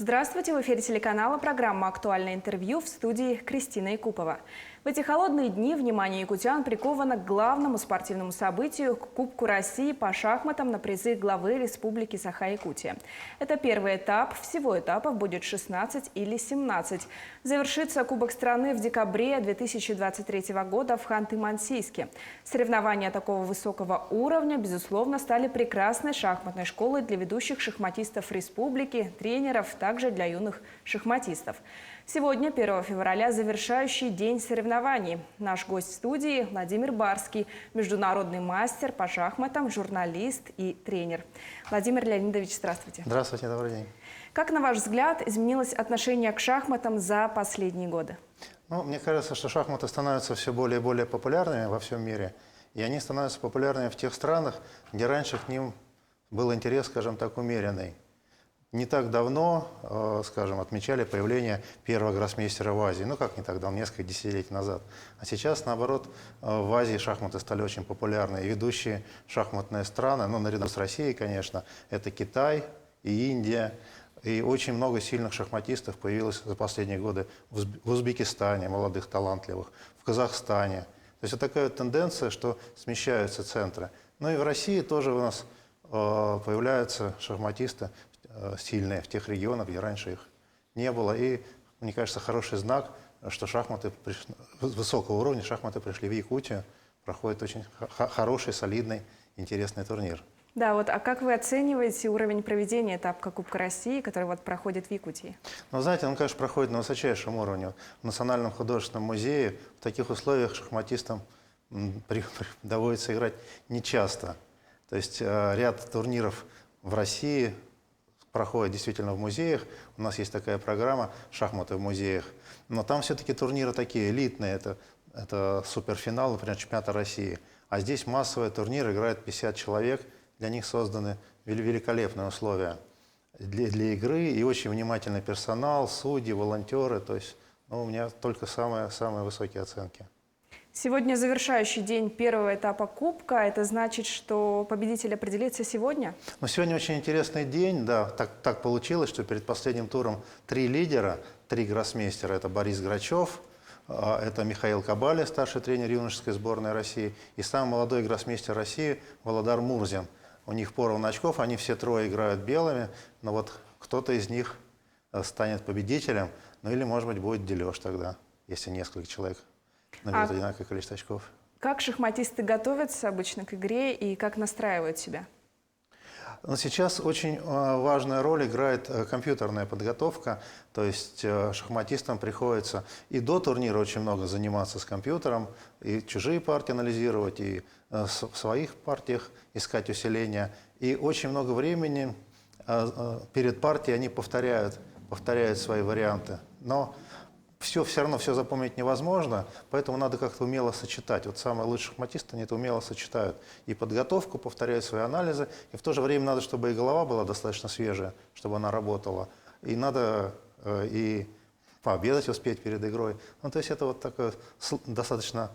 Здравствуйте! В эфире телеканала программа «Актуальное интервью», в студии Кристина Якупова. В эти холодные дни внимание якутян приковано к главному спортивному событию – к Кубку России по шахматам на призы главы Республики Саха-Якутия. Это первый этап. Всего этапов будет 16 или 17. Завершится Кубок страны в декабре 2023 года в Ханты-Мансийске. Соревнования такого высокого уровня, безусловно, стали прекрасной шахматной школой для ведущих шахматистов республики, тренеров, также для юных шахматистов. Сегодня, 1 февраля, завершающий день соревнований. Наш гость в студии – Владимир Барский, международный мастер по шахматам, журналист и тренер. Владимир Леонидович, здравствуйте. Здравствуйте, добрый день. Как, на ваш взгляд, изменилось отношение к шахматам за последние годы? Мне кажется, что шахматы становятся все более и более популярными во всем мире. И они становятся популярными в тех странах, где раньше к ним был интерес, скажем так, умеренный. Не так давно, скажем, отмечали появление первого гроссмейстера в Азии. Ну, как не так давно, несколько десятилетий назад. А сейчас, наоборот, в Азии шахматы стали очень популярны. И ведущие шахматные страны, наряду с Россией, конечно, это Китай и Индия. И очень много сильных шахматистов появилось за последние годы в Узбекистане, молодых, талантливых, в Казахстане. То есть это такая тенденция, что смещаются центры. Ну и в России тоже у нас появляются шахматисты сильные в тех регионах, где раньше их не было. И, мне кажется, хороший знак, что шахматы высокого уровня шахматы пришли в Якутию. Проходит очень хороший, солидный, интересный турнир. Да, а как вы оцениваете уровень проведения этапа Кубка России, который проходит в Якутии? Знаете, он, конечно, проходит на высочайшем уровне. В Национальном художественном музее в таких условиях шахматистам доводится играть нечасто. То есть ряд турниров в России проходит действительно в музеях. У нас есть такая программа «Шахматы в музеях». Но там все-таки турниры такие элитные. Это суперфинал, например, чемпионата России. А здесь массовый турнир, играет 50 человек. Для них созданы великолепные условия для игры. И очень внимательный персонал, судьи, волонтеры. То есть у меня только самые высокие оценки. Сегодня завершающий день первого этапа Кубка. Это значит, что победитель определится сегодня? Сегодня очень интересный день. Да, так получилось, что перед последним туром 3 лидера, 3 гроссмейстера. Это Борис Грачев, это Михаил Кабале, старший тренер юношеской сборной России, и самый молодой гроссмейстер России Володар Мурзин. У них поровну очков, они все трое играют белыми, но кто-то из них станет победителем, или, может быть, будет дележ тогда, если несколько человек наберут одинаковое количество очков. Как шахматисты готовятся обычно к игре и как настраивают себя? Сейчас очень важную роль играет компьютерная подготовка. То есть шахматистам приходится и до турнира очень много заниматься с компьютером, и чужие партии анализировать, и в своих партиях искать усиления. И очень много времени перед партией они повторяют свои варианты. Но все равно все запомнить невозможно, поэтому надо как-то умело сочетать. Самые лучшие шахматисты, они это умело сочетают. И подготовку, повторяют свои анализы, и в то же время надо, чтобы и голова была достаточно свежая, чтобы она работала. И надо и пообедать успеть перед игрой. То есть это такой достаточно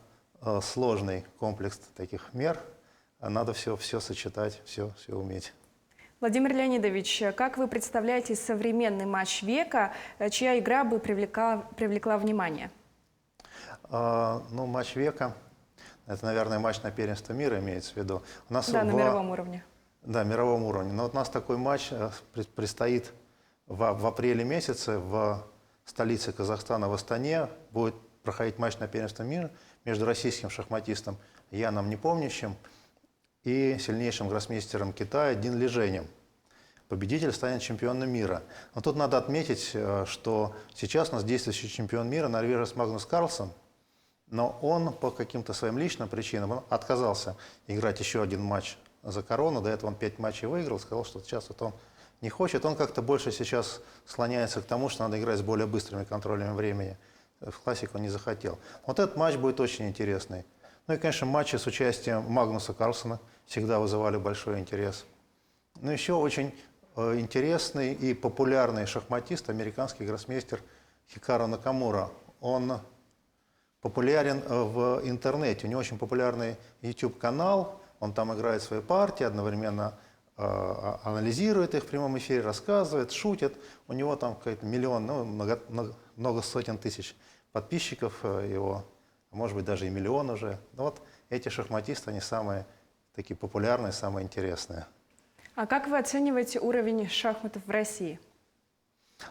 сложный комплекс таких мер. Надо все сочетать, все уметь. Владимир Леонидович, как вы представляете современный матч века, чья игра бы привлекла внимание? Матч века – это, наверное, матч на первенство мира имеется в виду. На мировом уровне. Да, мировом уровне. Но у нас такой матч предстоит в апреле месяце в столице Казахстана, в Астане. Будет проходить матч на первенство мира между российским шахматистом Яном Непомнящим и сильнейшим гроссмейстером Китая Дин Лиженем. Победитель станет чемпионом мира. Но тут надо отметить, что сейчас у нас действующий чемпион мира норвежец Магнус Карлсон, но он по каким-то своим личным причинам отказался играть еще один матч за корону. До этого он 5 матчей выиграл, сказал, что сейчас он не хочет. Он как-то больше сейчас склоняется к тому, что надо играть с более быстрыми контролями времени. В классику не захотел. Этот матч будет очень интересный. И, конечно, матчи с участием Магнуса Карлсона всегда вызывали большой интерес. Но еще очень интересный и популярный шахматист, американский гроссмейстер Хикару Накамура. Он популярен в интернете, у него очень популярный YouTube-канал, он там играет свои партии, одновременно анализирует их в прямом эфире, рассказывает, шутит. У него там какой-то миллион, ну, много сотен тысяч подписчиков его, а может быть даже и миллион уже. Ну, вот эти шахматисты, они самые такие популярные, самые интересные. А как вы оцениваете уровень шахматов в России?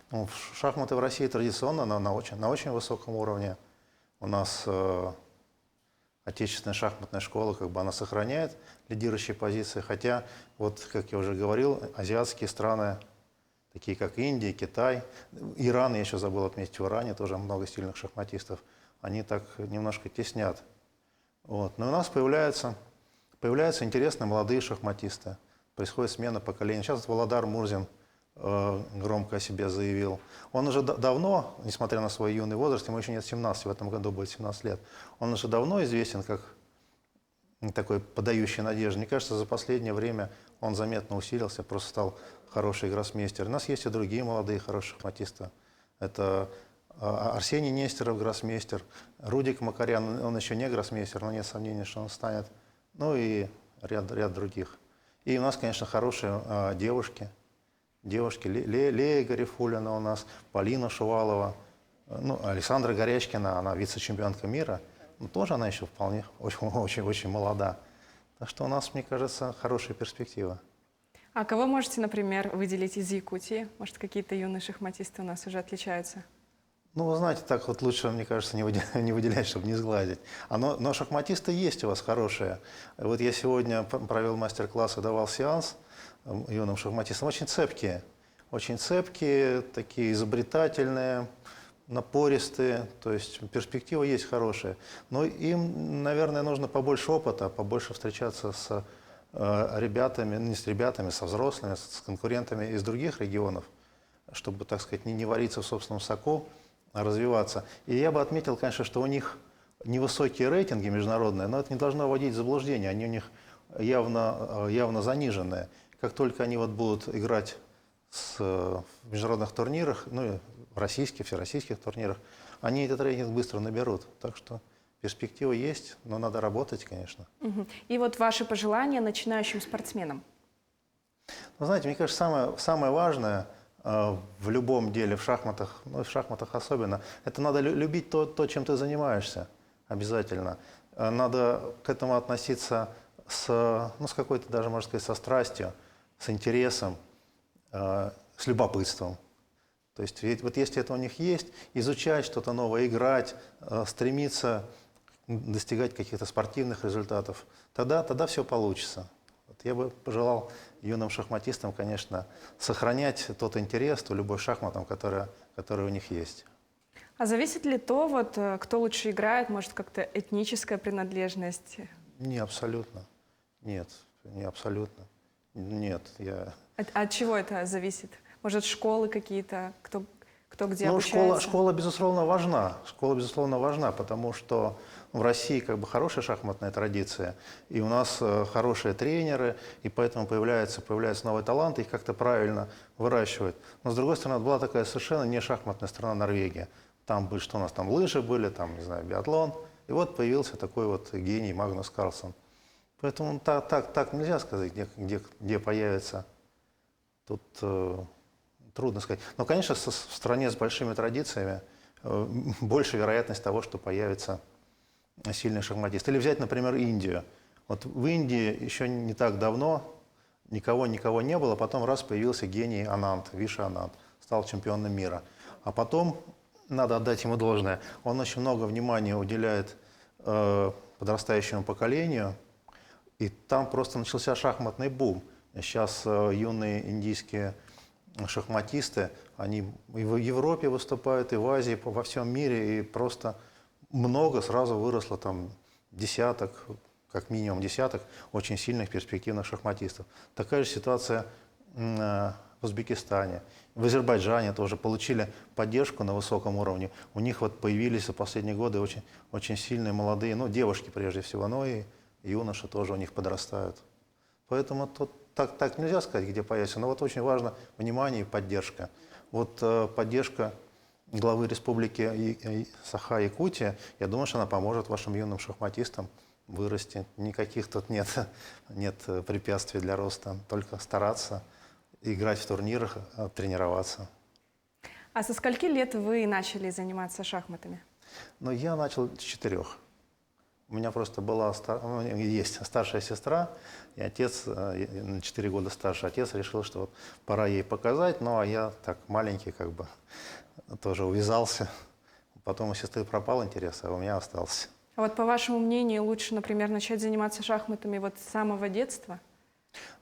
Ну, шахматы в России традиционно на очень высоком уровне. У нас отечественная шахматная школа, как бы она сохраняет лидирующие позиции, хотя, вот, как я уже говорил, азиатские страны, такие как Индия, Китай, Иран, я еще забыл отметить, в Иране тоже много сильных шахматистов, они так немножко теснят. Вот. Но у нас появляются интересные молодые шахматисты, происходит смена поколений. Сейчас Володар Мурзин громко о себе заявил. Он уже давно, несмотря на свой юный возраст, ему еще нет 17, в этом году будет 17 лет, он уже давно известен как такой подающий надежды. Мне кажется, за последнее время он заметно усилился, просто стал хороший гроссмейстер. У нас есть и другие молодые хорошие шахматисты. Это Арсений Нестеров, гроссмейстер, Рудик Макарян, он еще не гроссмейстер, но нет сомнений, что он станет. Ну и ряд других. И у нас, конечно, хорошие девушки. Лея Гарифуллина у нас, Полина Шувалова, ну, Александра Горячкина, она вице-чемпионка мира, но тоже она еще вполне очень молода. Так что у нас, мне кажется, хорошая перспектива. А кого можете, например, выделить из Якутии? Может, какие-то юные шахматисты у нас уже отличаются? Ну, вы знаете, так вот лучше, мне кажется, не выделять, чтобы не сгладить. Но шахматисты есть у вас хорошие. Вот я сегодня провел мастер-класс и давал сеанс юным шахматистам. Очень цепкие, такие изобретательные, напористые. То есть перспектива есть хорошая. Но им, наверное, нужно побольше опыта, побольше встречаться с ребятами, не с ребятами, со взрослыми, с конкурентами из других регионов, чтобы, так сказать, не вариться в собственном соку, а развиваться. И я бы отметил, конечно, что у них невысокие рейтинги международные, но это не должно вводить в заблуждение. Они у них явно заниженные. Как только они вот будут играть в международных турнирах, ну и в российских, всероссийских турнирах, они этот рейтинг быстро наберут. Так что перспектива есть, но надо работать, конечно. И вот ваши пожелания начинающим спортсменам? Ну, знаете, мне кажется, самое важное в любом деле, в шахматах, ну и в шахматах особенно, это надо любить то, чем ты занимаешься, обязательно. Надо к этому относиться с какой-то даже, можно сказать, со страстью, с интересом, с любопытством. То есть вот если это у них есть, изучать что-то новое, играть, стремиться достигать каких-то спортивных результатов, тогда все получится. Вот я бы пожелал юным шахматистам, конечно, сохранять тот интерес, ту любовь к шахматам, которая у них есть. А зависит ли то, вот, кто лучше играет, может, как-то этническая принадлежность? Не абсолютно. Нет, не абсолютно. Нет, я... От чего это зависит? Может, школы какие-то, кто где Ну, обучается? школа, безусловно, важна. Школа, безусловно, важна, потому что в России как бы хорошая шахматная традиция, и у нас хорошие тренеры, и поэтому появляются новые таланты, их как-то правильно выращивают. Но, с другой стороны, была такая совершенно не шахматная страна Норвегия. Там были, что у нас там, лыжи были, там, не знаю, биатлон. И вот появился такой вот гений Магнус Карлсон. Поэтому так нельзя сказать, где появится. Тут трудно сказать. Но, конечно, в стране с большими традициями больше вероятность того, что появится сильный шахматист. Или взять, например, Индию. Вот в Индии еще не так давно никого не было, потом раз появился гений Ананд, Виша Ананд, стал чемпионом мира. А потом, надо отдать ему должное, он очень много внимания уделяет подрастающему поколению, и там просто начался шахматный бум. Сейчас юные индийские шахматисты, они и в Европе выступают, и в Азии, во всем мире, и просто много сразу выросло, там десяток, как минимум десяток очень сильных перспективных шахматистов. Такая же ситуация в Узбекистане. В Азербайджане тоже получили поддержку на высоком уровне. У них вот появились за последние годы очень сильные молодые, ну, девушки прежде всего, но и юноши тоже у них подрастают. Поэтому тут так нельзя сказать, где появится, но вот очень важно внимание и поддержка. Вот поддержка главы республики Саха-Якутия, я думаю, что она поможет вашим юным шахматистам вырасти. Никаких тут нет препятствий для роста. Только стараться, играть в турнирах, тренироваться. А со скольки лет вы начали заниматься шахматами? Но я начал с 4. У меня просто есть старшая сестра, и отец, на 4 года старше. Отец решил, что вот пора ей показать, ну а я так маленький как бы тоже увязался. Потом у сестры пропал интерес, а у меня остался. А вот по вашему мнению, лучше, например, начать заниматься шахматами вот с самого детства?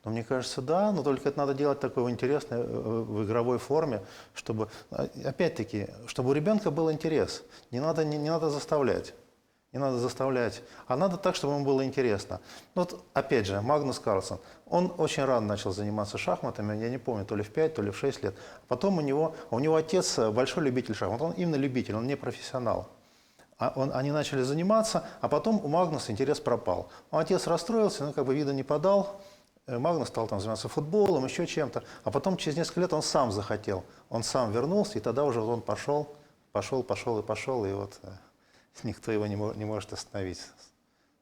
Ну, мне кажется, да, но только это надо делать такой интересной, в игровой форме, чтобы, опять-таки, чтобы у ребенка был интерес. Не надо заставлять. Не надо заставлять, а надо так, чтобы ему было интересно. Вот опять же, Магнус Карлсон, он очень рано начал заниматься шахматами, я не помню, то ли в 5, то ли в 6 лет. Потом у него отец большой любитель шахмат, он именно любитель, он не профессионал. Они начали заниматься, а потом у Магнуса интерес пропал. Отец расстроился, как бы вида не подал. Магнус стал там заниматься футболом, еще чем-то. А потом через несколько лет он сам захотел, он сам вернулся, и тогда уже он пошел, и вот никто его не может остановить.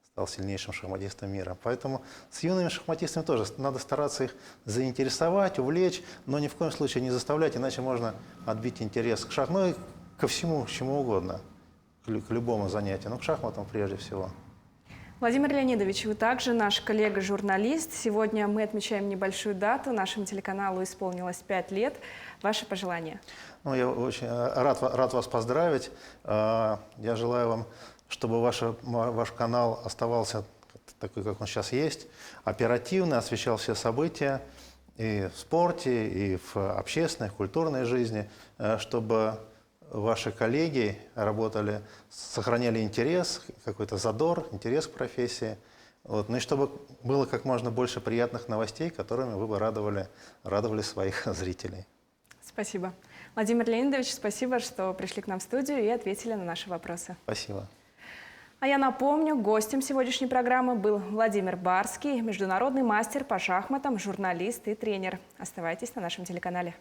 Стал сильнейшим шахматистом мира. Поэтому с юными шахматистами тоже надо стараться их заинтересовать, увлечь, но ни в коем случае не заставлять, иначе можно отбить интерес к шахматам, ну и ко всему, чему угодно, к любому занятию, но к шахматам прежде всего. Владимир Леонидович, вы также наш коллега-журналист. Сегодня мы отмечаем небольшую дату. Нашему телеканалу исполнилось 5 лет. Ваши пожелания? Ну, я очень рад вас поздравить. Я желаю вам, чтобы ваш канал оставался такой, как он сейчас есть, оперативно освещал все события и в спорте, и в общественной, в культурной жизни, чтобы ваши коллеги работали, сохраняли интерес, какой-то задор, интерес к профессии. Вот. Ну и чтобы было как можно больше приятных новостей, которыми вы бы радовали своих зрителей. Спасибо. Владимир Леонидович, спасибо, что пришли к нам в студию и ответили на наши вопросы. Спасибо. А я напомню, гостем сегодняшней программы был Владимир Барский, международный мастер по шахматам, журналист и тренер. Оставайтесь на нашем телеканале.